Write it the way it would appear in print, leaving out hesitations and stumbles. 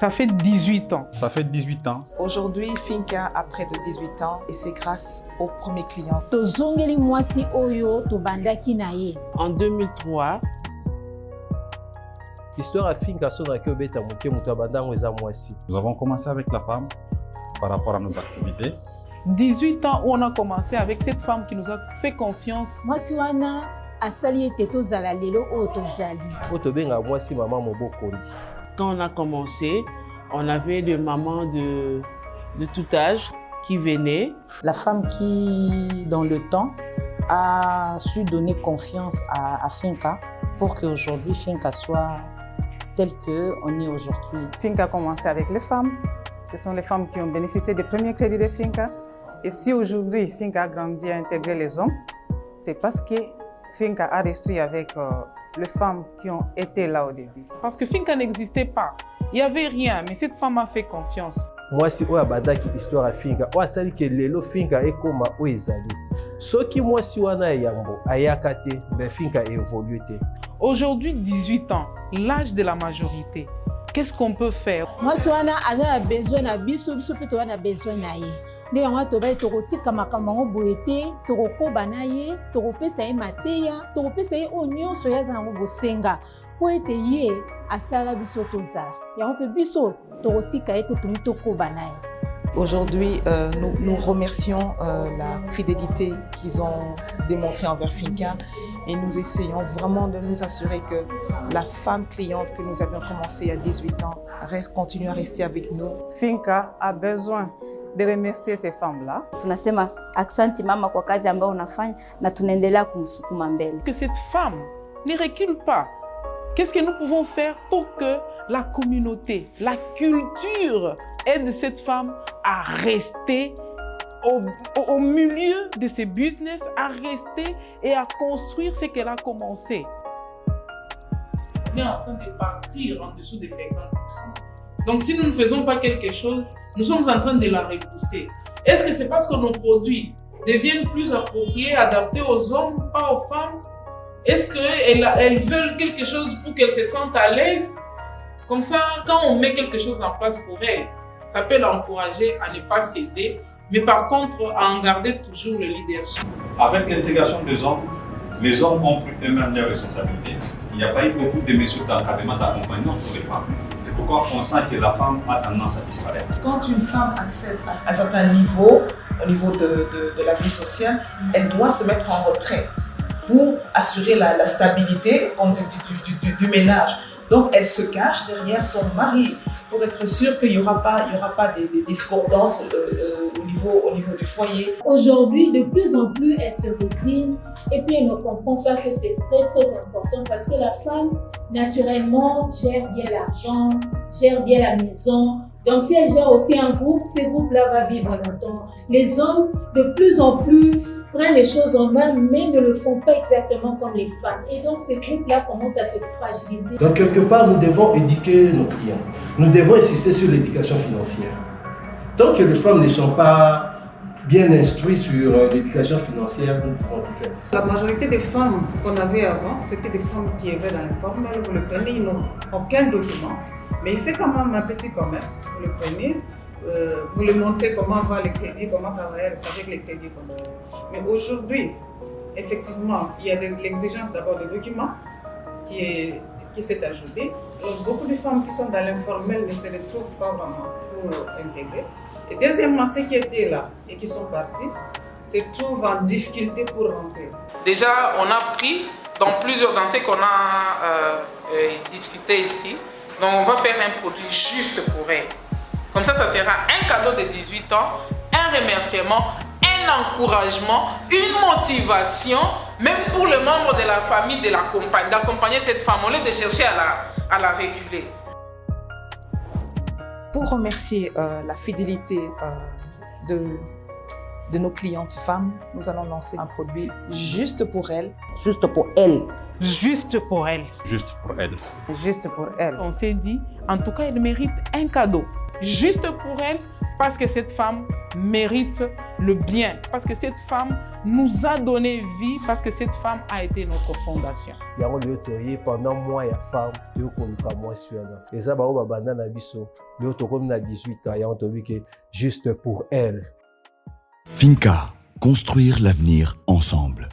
Ça fait 18 ans. Ça fait 18 ans. Aujourd'hui, Finca a près de 18 ans et c'est grâce au premier client. En 2003, L'histoire à Finca Nous avons commencé avec la femme par rapport à nos activités. 18 ans où on a commencé avec cette femme qui nous a fait confiance. Quand on a commencé, on avait des mamans de tout âge qui venaient. La femme qui, dans le temps, a su donner confiance à Finca pour qu'aujourd'hui Finca soit telle qu'on est aujourd'hui. Finca a commencé avec les femmes. Ce sont les femmes qui ont bénéficié des premiers crédits de Finca. Et si aujourd'hui Finca a grandi à intégrer les hommes, c'est parce que Finca a reçu avec les femmes qui ont été là au début. Parce que Finca n'existait pas. Il n'y avait rien, mais cette femme a fait confiance. Moi, si on a badaki histoire à Finca, on a sali que lelo Finca est comme au ezali. Ce qui moi si on a yambo ayakate, ben Finca a évolué. Aujourd'hui, 18 ans, l'âge de la majorité. Qu'est-ce qu'on peut faire? Moi, si on a besoin de biso, peut on a besoin d'ailleurs. Né on a toba toroti kama boete, toroko banaye, torope saye mateya, torope saye onyo soya zango bosenga. Poete ye asala biso tozala. Ya on peut biso toroti kaete tumito banaye. Aujourd'hui, nous remercions la fidélité qu'ils ont démontrée envers Finca et nous essayons vraiment de nous assurer que la femme cliente que nous avions commencé il y a 18 ans continue à rester avec nous. Finca a besoin de remercier ces femmes-là. Tunasema aksanti mama kwa kazi ambayo unafanya na tunaendelea kumsukuma mbele. Que cette femme ne recule pas. Qu'est-ce que nous pouvons faire pour que la communauté, la culture aide cette femme à rester au milieu de ses business, à rester et à construire ce qu'elle a commencé. On est en train de partir en dessous de 50%. Donc si nous ne faisons pas quelque chose, nous sommes en train de la repousser. Est-ce que c'est parce que nos produits deviennent plus appropriés, adaptés aux hommes, pas aux femmes? Est-ce qu'elles veulent quelque chose pour qu'elles se sentent à l'aise? Comme ça, quand on met quelque chose en place pour elles, ça peut l'encourager à ne pas céder, mais par contre, à en garder toujours le leadership. Avec l'intégration des hommes, les hommes ont pris eux-mêmes leurs responsabilités. Il n'y a pas eu beaucoup de mesures d'encadrement, d'accompagnement pour les femmes. C'est pourquoi on sent que la femme a tendance à disparaître. Quand une femme accède à un certain niveau, au niveau de la vie sociale, elle doit se mettre en retrait pour assurer la stabilité du ménage. Donc elle se cache derrière son mari pour être sûre qu'il n'y aura pas des discordances au niveau du foyer. Aujourd'hui, de plus en plus, elle se résigne et puis elle ne comprend pas que c'est très très important parce que la femme, naturellement, gère bien l'argent, gère bien la maison. Donc si elle gère aussi un groupe, ce groupe-là va vivre longtemps. Les hommes, de plus en plus, prennent les choses en main, mais ne le font pas exactement comme les femmes. Et donc, ces groupes-là commencent à se fragiliser. Donc, quelque part, nous devons éduquer nos clients. Nous devons insister sur l'éducation financière. Tant que les femmes ne sont pas bien instruites sur l'éducation financière, nous pouvons tout faire. La majorité des femmes qu'on avait avant, c'était des femmes qui étaient dans l'informel. Vous le prenez, ils n'ont aucun document. Mais il fait quand même un petit commerce. Vous le prenez. Vous lui montrez comment va les crédits, comment travailler avec les crédits. Mais aujourd'hui, effectivement, il y a l'exigence d'abord de documents qui s'est ajoutée. Donc, beaucoup de femmes qui sont dans l'informel ne se retrouvent pas vraiment pour intégrer. Et deuxièmement, ceux qui étaient là et qui sont partis se trouvent en difficulté pour rentrer. Déjà, on a pris dans ce qu'on a discuté ici. Donc, on va faire un produit juste pour elle. Comme ça sera un cadeau de 18 ans, un remerciement, un encouragement, une motivation, même pour les membres de la famille de la compagne, d'accompagner cette femme, au lieu de chercher à la reculer. Pour remercier la fidélité de nos clientes femmes, nous allons lancer un produit juste pour elles. Juste pour elle. Juste pour elle. Juste pour elle. Juste pour elle. On s'est dit, en tout cas, elle mérite un cadeau. Juste pour elle, parce que cette femme mérite le bien. Parce que cette femme nous a donné vie, parce que cette femme a été notre fondation. Yango liyo toye pendant mois ya femme de koluka moi suana. Eza ba o banda na biso liyo tokomi na 18 ans yango tobike juste pour elle. Finca, construire l'avenir ensemble.